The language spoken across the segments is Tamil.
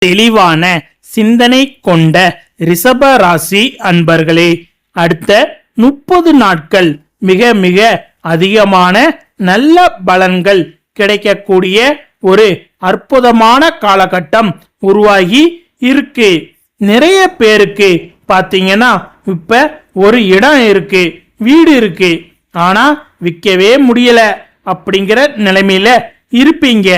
தெளிவான சிந்தனை கொண்ட ரிஷப ராசி அன்பர்களே, அடுத்த 30 நாட்கள் மிக மிக அதிகமான நல்ல பலன்கள் கிடைக்கக்கூடிய ஒரு அற்புதமான காலகட்டம் உருவாகி இருக்கு. நிறைய பேருக்கு பாத்தீங்கன்னா இப்ப ஒரு இடம் இருக்கு, வீடு இருக்கு, ஆனா விற்கவே முடியல அப்படிங்கிற நிலைமையில இருப்பீங்க.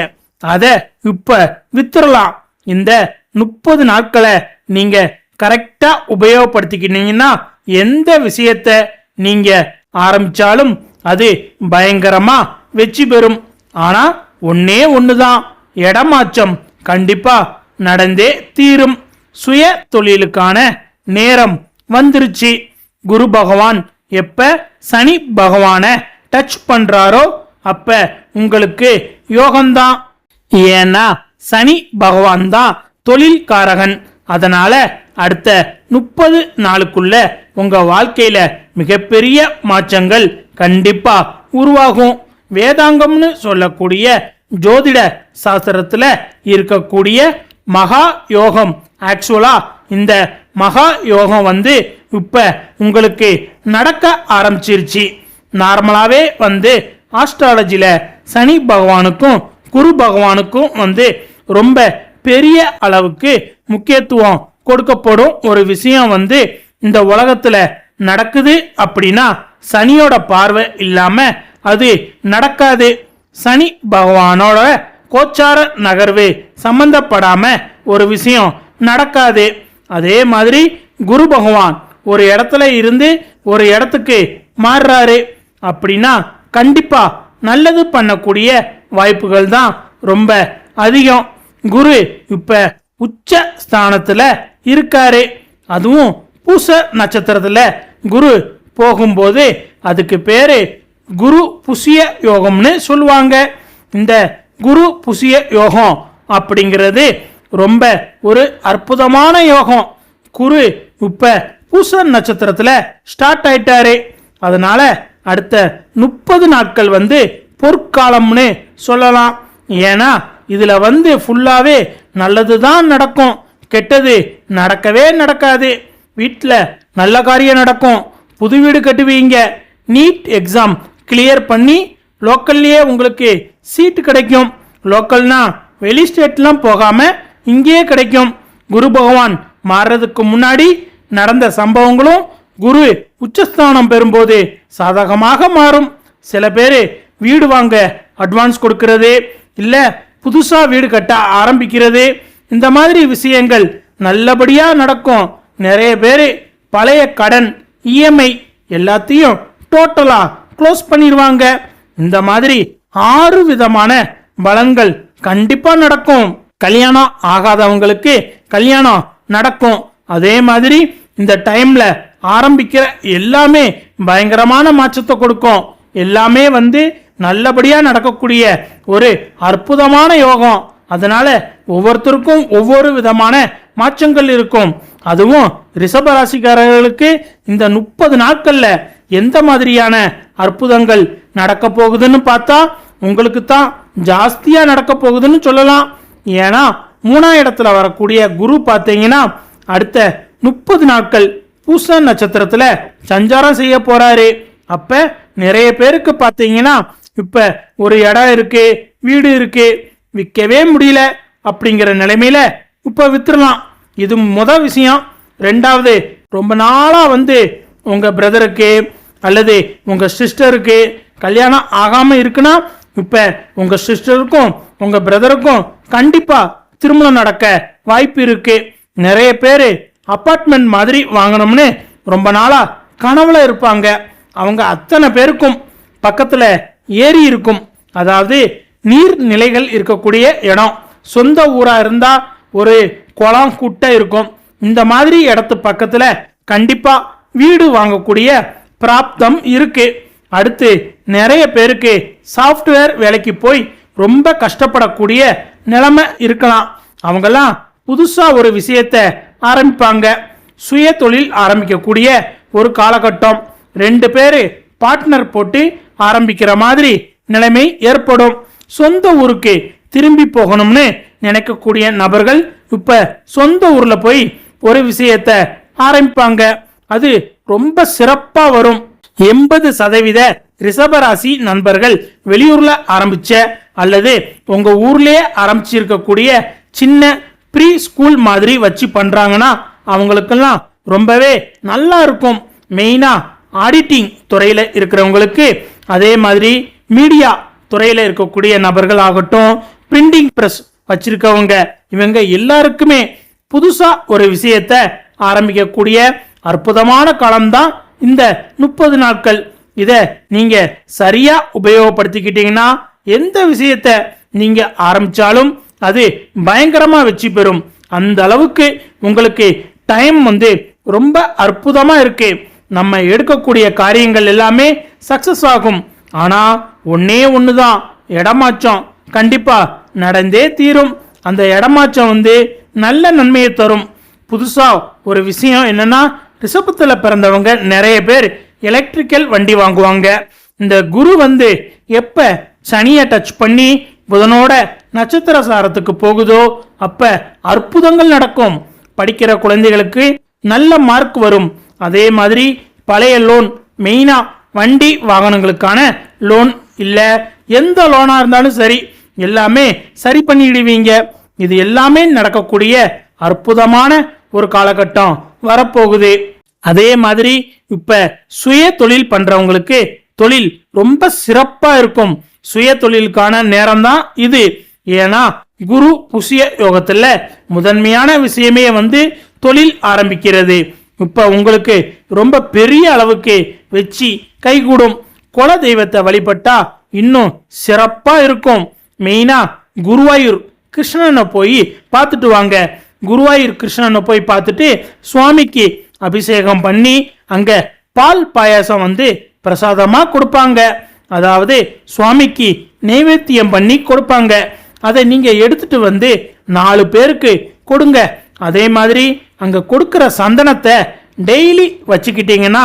அத இப்ப வித்துறலாம். இந்த 30 நாட்களை நீங்க கரெக்டா உபயோகப்படுத்திக்கிட்டீங்கன்னா எந்த விஷயத்த நீங்க ஆரம்பிச்சாலும் அது பயங்கரமா வெற்றி பெறும். ஆனா ஒன்னே ஒண்ணுதான், இடமாற்றம் கண்டிப்பா நடந்தே தீரும். சுய தொழிலுக்கான நேரம் வந்துருச்சு. குரு பகவான் எப்ப சனி பகவான டச் பண்றாரோ அப்ப உங்களுக்கு யோகம்தான். ஏன்னா சனி பகவான் தான் தொழில்காரகன். அதனால அடுத்த 30 நாளுக்குள்ள உங்க வாழ்க்கையில மிகப்பெரிய மாற்றங்கள் கண்டிப்பா உருவாகும். வேதாங்கம்னு சொல்லக்கூடிய ஜோதிட சாஸ்திரத்துல இருக்கக்கூடிய மகா யோகம், ஆக்சுவலா இந்த மகா யோகம் இப்ப உங்களுக்கு நடக்க ஆரம்பிச்சிருச்சு. நார்மலாவே ஆஸ்ட்ராலஜில சனி பகவானுக்கும் குரு பகவானுக்கும் ரொம்ப பெரிய அளவுக்கு முக்கியத்துவம் கொடுக்கப்படும் ஒரு விஷயம் இந்த உலகத்துல நடக்குது அப்படின்னா சனியோட பார்வை இல்லாம அது நடக்காது. சனி பகவானோட கோச்சார நகர்வு சம்பந்தப்படாம ஒரு விஷயம் நடக்காது. அதே மாதிரி குரு பகவான் ஒரு இடத்துல இருந்து ஒரு இடத்துக்கு மாறுறாரு அப்படின்னா கண்டிப்பா நல்லது பண்ணக்கூடிய வாய்ப்புகள் தான் ரொம்ப அதிகம். குரு இப்ப உச்ச ஸ்தானத்துல இருக்காரு. அதுவும் பூச நட்சத்திரத்துல குரு போகும்போது அதுக்கு பேரு குரு புசிய யோகம்னு சொல்லுவாங்க. இந்த குரு புசிய யோகம் அப்படிங்கிறது ரொம்ப ஒரு அற்புதமான யோகம். குரு இப்ப பூச நட்சத்திரத்துல ஸ்டார்ட் ஆயிட்டாரு. அதனால அடுத்த 30 நாட்கள் பொற்காலம்னு சொல்லலாம். ஏன்னா இதுல ஃபுல்லாவே நல்லதுதான் நடக்கும், கெட்டது நடக்கவே நடக்காது. வீட்டில் நல்ல காரியம் நடக்கும், புது வீடு கட்டுவீங்க, நீட் எக்ஸாம் கிளியர் பண்ணி லோக்கல்லையே உங்களுக்கு சீட்டு கிடைக்கும். லோக்கல்னா வெளி ஸ்டேட்லாம் போகாம இங்கேயே கிடைக்கும். குரு பகவான் மாறுறதுக்கு முன்னாடி நடந்த சம்பவங்களும் குரு உச்சஸ்தானம் பெறும்போது சாதகமாக மாறும். சில பேர் வீடு வாங்க அட்வான்ஸ் கொடுக்கிறது, இல்ல புதுசா வீடு கட்ட ஆரம்பிக்கிறது, இந்த மாதிரி விஷயங்கள் நல்லபடியா நடக்கும். நிறைய பேர் பழைய கடன், இஎம்ஐ எல்லாத்தையும் டோட்டலா க்ளோஸ் பண்ணிடுவாங்க. இந்த மாதிரி 6 விதமான பலன்கள் கண்டிப்பா நடக்கும். கல்யாணம் ஆகாதவங்களுக்கு கல்யாணம் நடக்கும். அதே மாதிரி இந்த டைம்ல ஆரம்பிக்கிற எல்லாமே பயங்கரமான மாற்றத்தை கொடுக்கும். எல்லாமே நல்லபடியா நடக்கக்கூடிய ஒரு அற்புதமான யோகம். அதனால ஒவ்வொருத்தருக்கும் ஒவ்வொரு விதமான மாற்றங்கள் இருக்கும். அதுவும் ரிஷபராசிக்காரர்களுக்கு இந்த 30 நாட்கள்ல எந்த மாதிரியான அற்புதங்கள் நடக்க போகுதுன்னு பார்த்தா உங்களுக்கு தான் ஜாஸ்தியா நடக்க போகுதுன்னு சொல்லலாம். ஏன்னா 3ஆம் இடத்துல வரக்கூடிய குரு பார்த்தீங்கன்னா அடுத்த 30 நாட்கள் பூச நட்சத்திரத்துல சஞ்சாரம் செய்ய போறாரு. அப்ப நிறைய பேருக்கு பார்த்தீங்கன்னா இப்ப ஒரு இடம் இருக்கு, வீடு இருக்கு, விற்கவே முடியல அப்படிங்கிற நிலைமையில இப்ப வித்துடலாம். இது முதல் விஷயம். ரெண்டாவது, ரொம்ப நாளா உங்க பிரதருக்கு அல்லது உங்க சிஸ்டருக்கு கல்யாணம் ஆகாம இருக்குன்னா இப்ப உங்க சிஸ்டருக்கும் உங்க பிரதருக்கும் கண்டிப்பா திருமணம் நடக்க வாய்ப்பு இருக்கு. நிறைய பேரு அபார்ட்மெண்ட் மாதிரி வாங்கணும்னு ரொம்ப நாளா கனவுல இருப்பாங்க. அவங்க அத்தனை பேருக்கும் பக்கத்துல ஏரி இருக்கும், அதாவது நீர் நிலைகள் இருக்கக்கூடிய இடம். சொந்த ஊரா இருந்தா ஒரு குளம் குட்டை இருக்கும். இந்த மாதிரி இடத்து பக்கத்துல கண்டிப்பா வீடு வாங்கக்கூடிய பிராப்தம் இருக்கு. அடுத்து நிறைய பேருக்கு சாஃப்ட்வேர் வேலைக்கு போய் ரொம்ப கஷ்டப்படக்கூடிய நிலைமை இருக்கலாம். அவங்கெல்லாம் புதுசா ஒரு விஷயத்த ஆரம்பிப்பாங்க. சுய தொழில் ஆரம்பிக்கக்கூடிய ஒரு காலகட்டம். 2 பேரு பார்ட்னர் போட்டு ஆரம்பிக்கிற மாதிரி நிலைமை ஏற்படும். சொந்த ஊருக்கு திரும்பி போகணும்னு நினைக்கக்கூடிய நபர்கள் இப்ப சொந்த ஊர்ல போய் ஒரு விஷயத்தை ஆரம்பிப்பாங்க. அது ரொம்ப சிறப்பா வரும். 80% ரிஷபராசி நண்பர்கள் வெளியூர்ல ஆரம்பிச்ச அல்லது உங்க ஊர்லயே ஆரம்பிச்சிருக்கக்கூடிய சின்ன ப்ரீ ஸ்கூல் மாதிரி வச்சு பண்றாங்கன்னா அவங்களுக்கெல்லாம் ரொம்பவே நல்லா இருக்கும். மெயினா ஆடிட்டிங் துறையில இருக்கிறவங்களுக்கு, அதே மாதிரி மீடியா துறையில இருக்கக்கூடிய நபர்கள் ஆகட்டும், பிரிண்டிங் பிரஸ் வச்சிருக்கவங்க, இவங்க எல்லாருக்குமே புதுசா ஒரு விஷயத்தை ஆரம்பிக்கக்கூடிய அற்புதமான காலம்தான் இந்த 30 நாட்கள். இத நீங்க சரியா உபயோகப்படுத்திக்கிட்டீங்கன்னா எந்த விஷயத்தை நீங்க ஆரம்பிச்சாலும் அது பயங்கரமா வெற்றி பெறும். அந்த அளவுக்கு உங்களுக்கு டைம் ரொம்ப அற்புதமா இருக்கு. நம்ம எடுக்கக்கூடிய காரியங்கள் எல்லாமே சக்சஸ் ஆகும். ஆனா ஒன்னே ஒண்ணுதான், இடமாற்றம் கண்டிப்பா நடந்தே தீரும். அந்த இடமாற்றம் நல்ல நன்மையை தரும். புதுசா ஒரு விஷயம் என்னன்னா, ரிஷபத்துல பிறந்தவங்க நிறைய பேர் எலக்ட்ரிக்கல் வண்டி வாங்குவாங்க. இந்த குரு எப்ப சனியை டச் பண்ணி புதனோட நட்சத்திர சாரத்துக்கு போகுதோ அப்ப அற்புதங்கள் நடக்கும். படிக்கிற குழந்தைகளுக்கு நல்ல மார்க் வரும். அதே மாதிரி பழைய லோன், மெயினா வண்டி வாகனங்களுக்கான லோன் இல்ல எந்த லோனா இருந்தாலும் சரி, எல்லாமே சரி பண்ணிடுவீங்க. இது எல்லாமே நடக்கக்கூடிய அற்புதமான ஒரு காலகட்டம் வரப்போகுது. அதே மாதிரி இப்ப சுய தொழில் பண்றவங்களுக்கு தொழில் ரொம்ப சிறப்பா இருக்கும். சுய தொழிலுக்கான நேரம் தான் இது. ஏன்னா குரு புசிய யோகத்துல முதன்மையான விஷயமே தொழில் ஆரம்பிக்கிறது. இப்ப உங்களுக்கு ரொம்ப பெரிய அளவுக்கு வெற்றி கைகூடும். குல தெய்வத்தை வழிபட்டா இன்னும் சிறப்பா இருக்கும். மெயினா குருவாயூர் கிருஷ்ணனை போய் பார்த்துட்டு வாங்க. குருவாயூர் கிருஷ்ணனை போய் பார்த்துட்டு சுவாமிக்கு அபிஷேகம் பண்ணி அங்க பால் பாயாசம் பிரசாதமா கொடுப்பாங்க. அதாவது சுவாமிக்கு நைவேத்தியம் பண்ணி கொடுப்பாங்க. அதை நீங்க எடுத்துட்டு 4 பேருக்கு கொடுங்க. அதே மாதிரி அங்க கொடுக்கிற சந்தனத்தை டெய்லி வச்சுக்கிட்டீங்கன்னா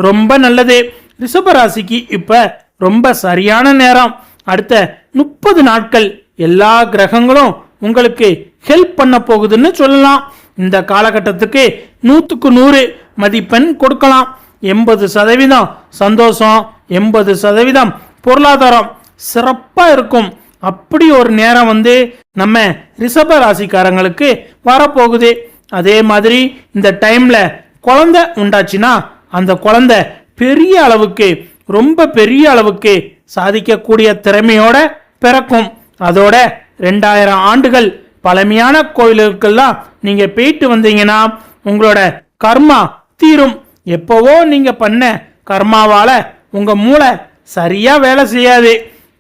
ரொம்ப நல்லது. ரிஷபராசிக்கு இப்ப ரொம்ப சரியான நேரம். அடுத்த 30 நாட்கள் எல்லா கிரகங்களும் உங்களுக்கு ஹெல்ப் பண்ண போகுதுன்னு சொல்லலாம். இந்த காலகட்டத்துக்கு 100க்கு 100 மதிப்பெண் கொடுக்கலாம். 80% சந்தோஷம், 80% பொருளாதாரம் சிறப்பா இருக்கும். அப்படி ஒரு நேரம் நம்ம ரிஷப ராசிக்காரங்களுக்கு வரப்போகுது. அதே மாதிரி இந்த டைம்ல குழந்தை உண்டாச்சுன்னா அந்த குழந்தை பெரிய அளவுக்கு, ரொம்ப பெரிய அளவுக்கு சாதிக்கக்கூடிய திறமையோட பிறக்கும். அதோட 2000 ஆண்டுகள் பழமையான கோயிலுக்கெல்லாம் நீங்க போயிட்டு வந்தீங்கன்னா உங்களோட கர்மா தீரும். எப்பவோ நீங்க பண்ண கர்மாவால உங்க மூளை சரியா வேலை செய்யாது.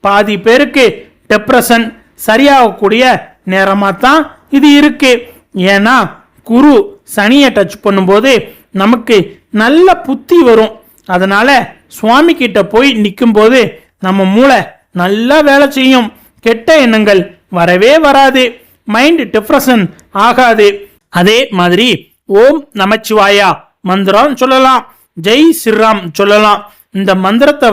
பாதி பேருக்கு டிப்ரெஷன் சரியாகக்கூடிய நேரமா தான் இது இருக்கு. ஏன்னா குரு சனியை டச் பண்ணும்போது நமக்கு நல்ல புத்தி வரும். அதனால சுவாமி கிட்ட போய் நிற்கும் போது நம்ம மூளை நல்லா வேலை செய்யும். கெட்ட எண்ணங்கள் வரவே வராது. மைண்ட் டிப்ரெஷன் ஆகாது. அதே மாதிரி ஓம் நமச்சிவாயா மந்திரம் சொல்லலாம், ஜெய் ஸ்ரீராம் சொல்லலாம். இந்த மந்திரத்தை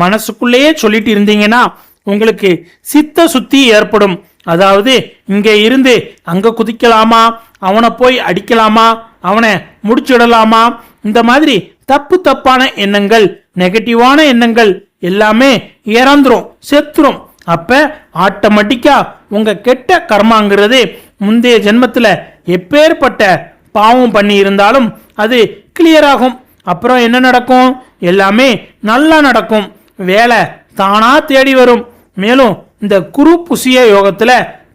மனசுக்குள்ளேயே சொல்லிட்டு இருந்தீங்கன்னா உங்களுக்கு சித்த சுத்தி ஏற்படும். அதாவது இங்க இருந்து அங்க குதிக்கலாமா, அவனை போய் அடிக்கலாமா, அவனை முடிச்சிடலாமா, இந்த மாதிரி தப்பான எண்ணங்கள், நெகட்டிவான எண்ணங்கள் எல்லாமே இறந்துரும், செத்துரும். அப்ப ஆட்டோமேட்டிக்கா உங்க கெட்ட கர்மாங்கிறது முந்தைய ஜென்மத்துல எப்பேற்பட்ட பாவம் பண்ணி இருந்தாலும் அது கிளியர் ஆகும். அப்புறம் என்ன நடக்கும்? எல்லாமே நல்லா நடக்கும். வேலை தானா தேடி வரும். மேலும் இந்த குரு புசிய யோகத்துல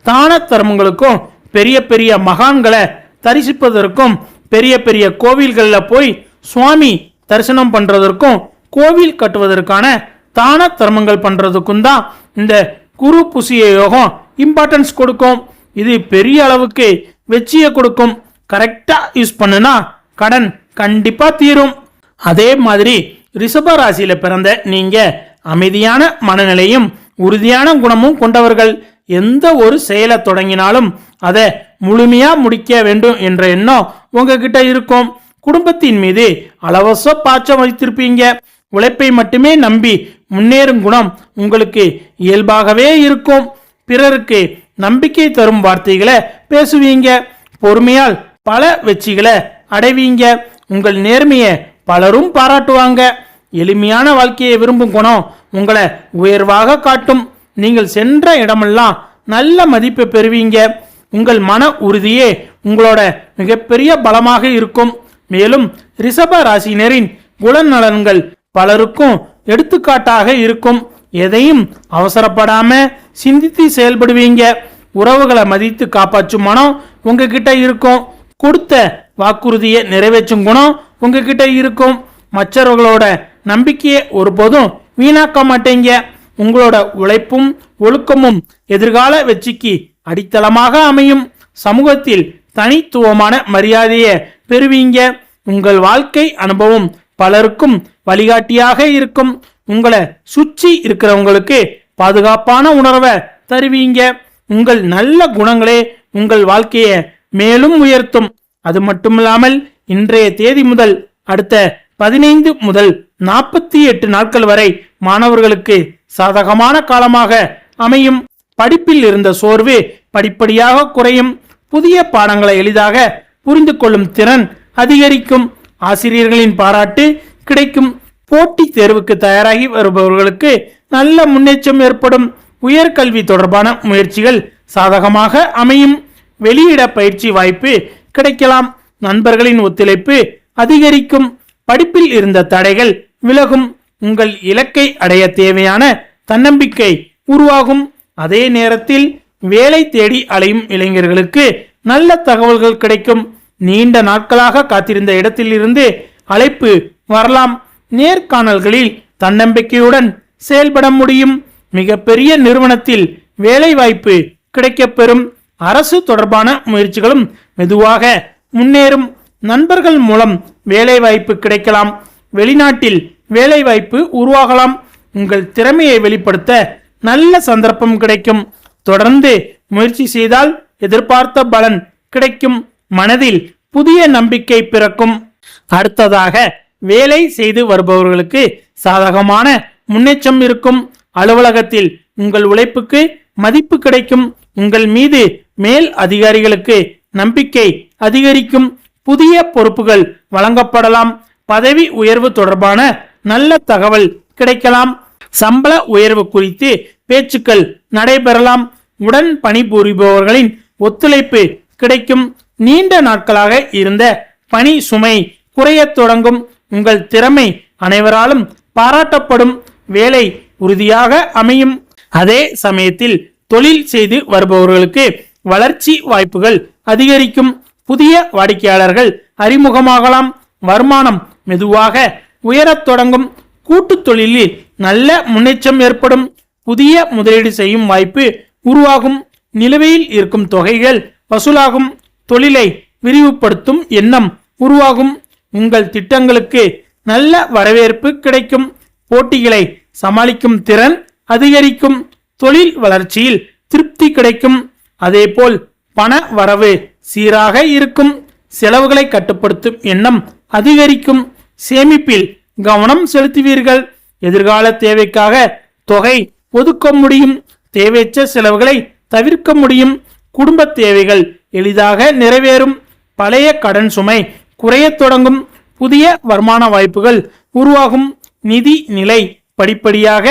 தான தர்மங்களுக்கும், பெரிய பெரிய மகான்களை தரிசிப்பதற்கும், பெரிய பெரிய கோவில்கள்ல போய் சுவாமி தரிசனம் பண்றதற்கும், கோவில் கட்டுவதற்கான தான தர்மங்கள் பண்றதுக்கும் தான் இந்த குரு புசிய யோகம் இம்பார்ட்டன்ஸ் கொடுக்கும். இது பெரிய அளவுக்கு வெற்றியை கொடுக்கும். கரெக்டா யூஸ் பண்ணுனா கடன் கண்டிப்பா தீரும். அதே மாதிரி ரிஷப ராசியில பிறந்த நீங்க அமைதியான மனநிலையும் உறுதியான குணமும் கொண்டவர்கள். எந்த ஒரு செயலை தொடங்கினாலும் அதை முழுமையா முடிக்க வேண்டும் என்ற எண்ணம் உங்ககிட்ட இருக்கும். குடும்பத்தின் மீது அளவச பாச்சம் வைத்திருப்பீங்க. உழைப்பை மட்டுமே நம்பி முன்னேறும் குணம் உங்களுக்கு இயல்பாகவே இருக்கும். பிறருக்கு நம்பிக்கை தரும் வார்த்தைகளை பேசுவீங்க. பொறுமையால் பல வெற்றிகளை அடைவீங்க. உங்கள் நேர்மையை பலரும் பாராட்டுவாங்க. எளிமையான வாழ்க்கையை விரும்பும் குணம் உங்களை உயர்வாக காட்டும். நீங்கள் சென்ற இடமெல்லாம் நல்ல மதிப்பை பெறுவீங்க. உங்கள் மன உறுதியே உங்களோட மிகப்பெரிய பலமாக இருக்கும். மேலும் ரிஷப ராசினரின் குணநலன்கள் பலருக்கும் எடுத்துக்காட்டாக இருக்கும். எதையும் அவசரப்படாம சிந்தித்து செயல்படுவீங்க. உறவுகளை மதித்து காப்பாற்றும் மனம் உங்ககிட்ட இருக்கும். கொடுத்த வாக்குறுதியை நிறைவேற்றும் குணம் உங்ககிட்ட இருக்கும். மற்றவர்களோட நம்பிக்கையை ஒருபோதும் வீணாக்க மாட்டீங்க. உங்களோட உழைப்பும் ஒழுக்கமும் எதிர்கால வெற்றிக்கு அடித்தளமாக அமையும். சமூகத்தில் தனித்துவமான மரியாதையை பெறுவீங்க. உங்கள் வாழ்க்கை அனுபவம் பலருக்கும் வழிகாட்டியாக இருக்கும். உங்களை சுற்றி இருக்கிறவங்களுக்கு பாதுகாப்பான உணர்வை தருவீங்க. உங்கள் நல்ல குணங்களே உங்கள் வாழ்க்கையை மேலும் உயர்த்தும். அது மட்டுமில்லாமல் இன்றைய தேதி முதல் அடுத்த 15 முதல் 48 நாட்கள் வரை மாணவர்களுக்கு சாதகமான காலமாக அமையும். படிப்பில் இருந்த சோர்வு படிப்படியாக குறையும். புதிய பாடங்களை எளிதாக புரிந்து கொள்ளும் திறன் அதிகரிக்கும். ஆசிரியர்களின் பாராட்டு கிடைக்கும். போட்டி தேர்வுக்கு தயாராகி வருபவர்களுக்கு நல்ல முன்னேற்றம் ஏற்படும். உயர்கல்வி தொடர்பான முயற்சிகள் சாதகமாக அமையும். வெளியிட பயிற்சி வாய்ப்பு கிடைக்கலாம். நண்பர்களின் ஒத்துழைப்பு அதிகரிக்கும். படிப்பில் இருந்த தடைகள் விலகும். உங்கள் இலக்கை அடைய தேவையான தன்னம்பிக்கை உருவாகும். அதே நேரத்தில் வேலை தேடி அலையும் இளைஞர்களுக்கு நல்ல தகவல்கள் கிடைக்கும். நீண்ட நாட்களாக காத்திருந்த இடத்திலிருந்து அழைப்பு வரலாம். நேர்காணல்களில் தன்னம்பிக்கையுடன் செயல்பட முடியும். மிகப்பெரிய நிறுவனத்தில் வேலை வாய்ப்பு கிடைக்கப்பெறும். அரசு தொடர்பான முயற்சிகளும் மெதுவாக முன்னேறும். நண்பர்கள் மூலம் வேலை வாய்ப்பு கிடைக்கலாம். வெளிநாட்டில் வேலை வாய்ப்பு உருவாகலாம். உங்கள் திறமையை வெளிப்படுத்த நல்ல சந்தர்ப்பம் கிடைக்கும். தொடர்ந்து முயற்சி செய்தால் எதிர்பார்த்த பலன் கிடைக்கும். மனதில் புதிய நம்பிக்கை பிறக்கும். அடுத்ததாக வேலை செய்து வருபவர்களுக்கு சாதகமான முன்னேற்றம் இருக்கும். அலுவலகத்தில் உங்கள் உழைப்புக்கு மதிப்பு கிடைக்கும். உங்கள் மீது மேல் அதிகாரிகளுக்கு நம்பிக்கை அதிகரிக்கும். புதிய பொறுப்புகள் வழங்கப்படலாம். பதவி உயர்வு தொடர்பான நல்ல தகவல் கிடைக்கலாம். சம்பள உயர்வு குறித்து பேச்சுக்கள் நடைபெறலாம். உடன் பணிபுரிபவர்களின் ஒத்துழைப்பு கிடைக்கும். நீண்ட நாட்களாக இருந்த பணி சுமை குறையத் தொடங்கும். உங்கள் திறமை அனைவராலும் பாராட்டப்படும். வேலை உறுதியாக அமையும். அதே சமயத்தில் தொழில் செய்து வருபவர்களுக்கு வளர்ச்சி வாய்ப்புகள் அதிகரிக்கும். புதிய வாடிக்கையாளர்கள் அறிமுகமாகலாம். வருமானம் மெதுவாக உயரத் தொடங்கும். கூட்டு தொழிலில் நல்ல முன்னேற்றம் ஏற்படும். புதிய முதலீடு செய்யும் வாய்ப்பு உருவாகும். நிலுவையில் இருக்கும் தொகைகள் வசூலாகும். தொழிலை விரிவுபடுத்தும் எண்ணம் உருவாகும். உங்கள் திட்டங்களுக்கு நல்ல வரவேற்பு கிடைக்கும். போட்டிகளை சமாளிக்கும் திறன் அதிகரிக்கும். தொழில் வளர்ச்சியில் திருப்தி கிடைக்கும். அதேபோல் பண வரவு சீராக இருக்கும். செலவுகளை கட்டுப்படுத்தும் எண்ணம் அதிகரிக்கும். சேமிப்பில் கவனம் செலுத்துவீர்கள். எதிர்கால தேவைக்காக தொகை ஒதுக்க முடியும். தேவையற்ற செலவுகளை தவிர்க்க முடியும். குடும்ப தேவைகள் எளிதாக நிறைவேறும். பழைய கடன் சுமை குறையத் தொடங்கும். புதிய வருமான வாய்ப்புகள் உருவாகும். நிதி நிலை படிப்படியாக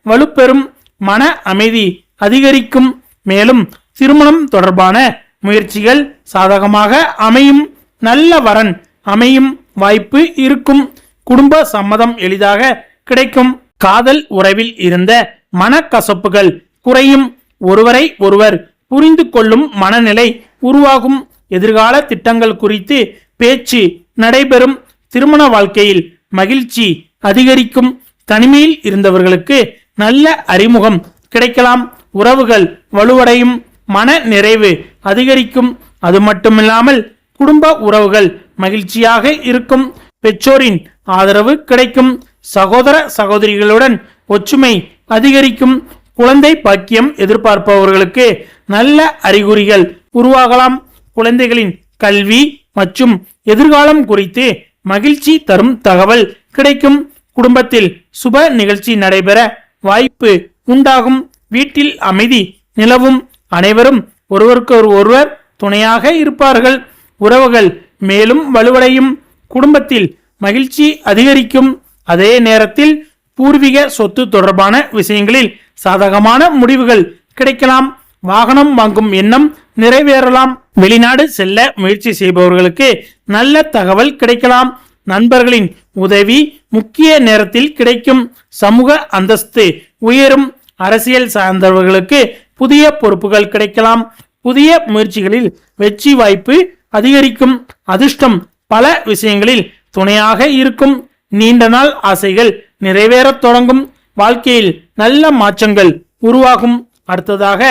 வலுப்பெறும். மன அமைதி அதிகரிக்கும். மேலும் திருமணம் தொடர்பான முயற்சிகள் சாதகமாக அமையும். நல்ல வரன் அமையும் வாய்ப்பு இருக்கும். குடும்ப சம்மதம் எளிதாக கிடைக்கும். காதல் உறவில் இருந்த மனக்கசப்புகள் குறையும். ஒருவரை ஒருவர் புரிந்து கொள்ளும் மனநிலை உருவாகும். எதிர்கால திட்டங்கள் குறித்து பேச்சு நடைபெறும். திருமண வாழ்க்கையில் மகிழ்ச்சி அதிகரிக்கும். தனிமையில் இருந்தவர்களுக்கு நல்ல அறிமுகம் கிடைக்கலாம். உறவுகள் வலுவடையும். மன நிறைவு அதிகரிக்கும். அது மட்டுமில்லாமல் குடும்ப உறவுகள் மகிழ்ச்சியாக இருக்கும். பெற்றோரின் ஆதரவு கிடைக்கும். சகோதர சகோதரிகளுடன் ஒற்றுமை அதிகரிக்கும். குழந்தை பாக்கியம் எதிர்பார்ப்பவர்களுக்கு நல்ல அறிகுறிகள் உருவாகலாம். குழந்தைகளின் கல்வி மற்றும் எதிர்காலம் குறித்து மகிழ்ச்சி தரும் தகவல் கிடைக்கும். குடும்பத்தில் சுப நிகழ்ச்சி நடைபெற வாய்ப்பு உண்டாகும். வீட்டில் அமைதி நிலவும். அனைவரும் ஒருவருக்கு ஒருவர் துணையாக இருப்பார்கள். உறவுகள் மேலும் வலுவடையும். குடும்பத்தில் மகிழ்ச்சி அதிகரிக்கும். அதே நேரத்தில் பூர்வீக சொத்து தொடர்பான விஷயங்களில் சாதகமான முடிவுகள் கிடைக்கலாம். வாகனம் வாங்கும் எண்ணம் நிறைவேறலாம். வெளிநாடு செல்ல முயற்சி செய்பவர்களுக்கு நல்ல தகவல் கிடைக்கலாம். நண்பர்களின் உதவி முக்கிய நேரத்தில் கிடைக்கும். சமூக அந்தஸ்து உயரும். அரசியல் சார்ந்தவர்களுக்கு புதிய பொறுப்புகள் கிடைக்கலாம். புதிய முயற்சிகளில் வெற்றி வாய்ப்பு அதிகரிக்கும். அதிர்ஷ்டம் பல விஷயங்களில் துணையாக இருக்கும். நீண்ட நாள் ஆசைகள் நிறைவேறத் தொடங்கும். வாழ்க்கையில் நல்ல மாற்றங்கள் உருவாகும். அடுத்ததாக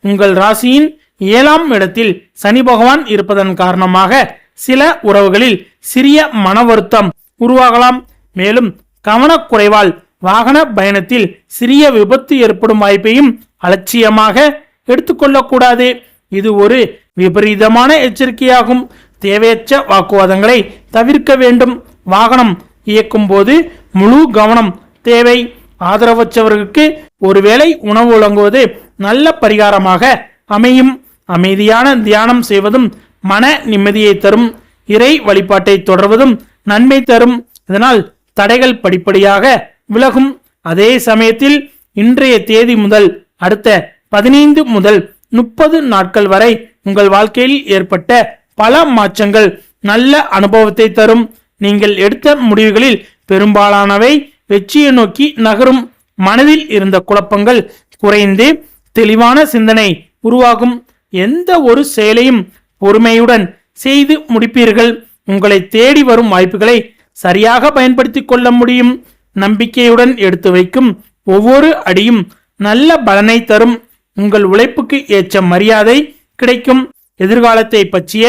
உங்கள் ராசியின் 7ஆம் இடத்தில் சனி பகவான் இருப்பதன் காரணமாக சில உறவுகளில் சிறிய மன வருத்தம் உருவாகலாம். மேலும் கவனக்குறைவால் வாகன பயணத்தில் சிறிய விபத்து ஏற்படும் வாய்ப்பையும் அலட்சியமாக எடுத்துக்கொள்ளக்கூடாது. இது ஒரு விபரீதமான எச்சரிக்கையாகும். தேவையற்ற வாக்குவாதங்களை தவிர்க்க வேண்டும். வாகனம் இயக்கும் போது முழு கவனம் தேவை. ஆதரவற்றவர்களுக்கு ஒருவேளை உணவு வழங்குவது நல்ல பரிகாரமாக அமையும். அமைதியான தியானம் செய்வதும் மன நிம்மதியை தரும். இறை வழிபாட்டை தொடர்வதும் நன்மை தரும். இதனால் தடைகள் படிப்படியாக விலகும். அதே சமயத்தில் இன்றைய தேதி முதல் அடுத்த 15 முதல் 30 நாட்கள் வரை உங்கள் வாழ்க்கையில் ஏற்பட்ட பல மாற்றங்கள் நல்ல அனுபவத்தை தரும். நீங்கள் எடுத்த முடிவுகளில் பெரும்பாலானவை வெற்றியை நோக்கி நகரும். மனதில் இருந்த குழப்பங்கள் குறைந்து தெளிவான சிந்தனை உருவாகும். எந்த ஒரு செயலையும் பொறுமையுடன் செய்து முடிப்பீர்கள். உங்களை தேடி வரும் வாய்ப்புகளை சரியாக பயன்படுத்திக் கொள்ள முடியும். நம்பிக்கையுடன் எடுத்து வைக்கும் ஒவ்வொரு அடியும் நல்ல பலனை தரும். உங்கள் உழைப்புக்கு ஏற்ற மரியாதை கிடைக்கும். எதிர்காலத்தை பற்றிய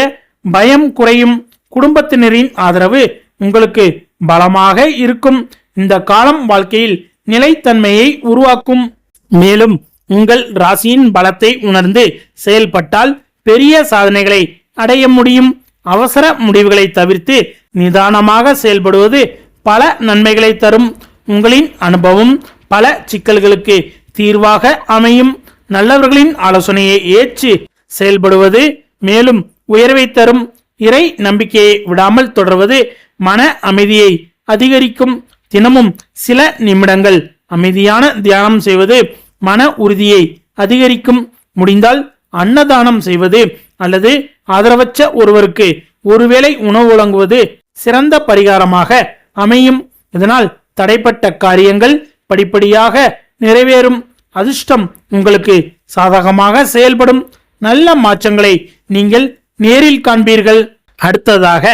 பயம் குறையும். குடும்பத்தினரின் ஆதரவு உங்களுக்கு பலமாக இருக்கும். இந்த காலம் வாழ்க்கையில் நிலைத்தன்மையை உருவாக்கும். மேலும் உங்கள் ராசியின் பலத்தை உணர்ந்து செயல்பட்டால் பெரிய சாதனைகளை அடைய முடியும். அவசர முடிவுகளை தவிர்த்து நிதானமாக செயல்படுவது பல நன்மைகளை தரும். உங்களின் அனுபவம் பல சிக்கல்களுக்கு தீர்வாக அமையும். நல்லவர்களின் ஆலோசனையை ஏற்று செயல்படுவது மேலும் உயர்வை தரும். இறை நம்பிக்கையை விடாமல் தொடர்வது மன அமைதியை அதிகரிக்கும். தினமும் சில நிமிடங்கள் அமைதியான தியானம் செய்வது மன உறுதியை அதிகரிக்கும். முடிந்தால் அன்னதானம் செய்வது அல்லது ஆதரவற்ற ஒருவருக்கு ஒருவேளை உணவு வழங்குவது சிறந்த பரிகாரமாக அமையும். இதனால் தடைப்பட்ட காரியங்கள் படிப்படியாக நிறைவேறும். அதிர்ஷ்டம் உங்களுக்கு சாதகமாக செயல்படும். நல்ல மாற்றங்களை நீங்கள் நேரில் காண்பீர்கள். அடுத்ததாக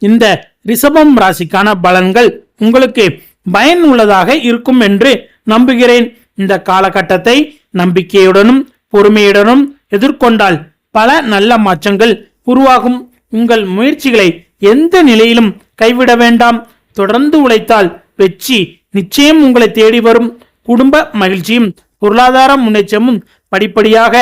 இந்த ரிஷபம் ராசிக்கான பலன்கள் உங்களுக்கு பயனுள்ளதாக இருக்கும் என்று நம்புகிறேன். இந்த காலகட்டத்தை நம்பிக்கையுடனும் பொறுமையுடனும் எதிர்கொண்டால் பல நல்ல மாற்றங்கள் உருவாகும். உங்கள் முயற்சிகளை எந்த நிலையிலும் கைவிட வேண்டாம். தொடர்ந்து உழைத்தால் வெற்றி நிச்சயம் உங்களை தேடி வரும். குடும்ப மகிழ்ச்சியும் பொருளாதார முன்னேற்றமும் படிப்படியாக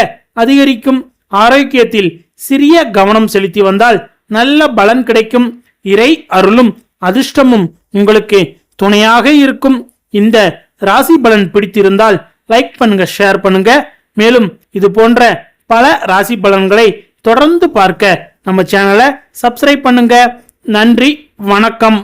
அதிகரிக்கும். ஆரோக்கியத்தில் சிறிய கவனம் செலுத்தி வந்தால் நல்ல பலன் கிடைக்கும். இறை அருளும் அதிர்ஷ்டமும் உங்களுக்கு துணையாக இருக்கும். இந்த ராசி பலன் பிடித்திருந்தால் லைக் பண்ணுங்க, ஷேர் பண்ணுங்க. மேலும் இது போன்ற பல ராசி பலன்களை தொடர்ந்து பார்க்க நம்ம சேனலை சப்ஸ்கிரைப் பண்ணுங்க. நன்றி, வணக்கம்.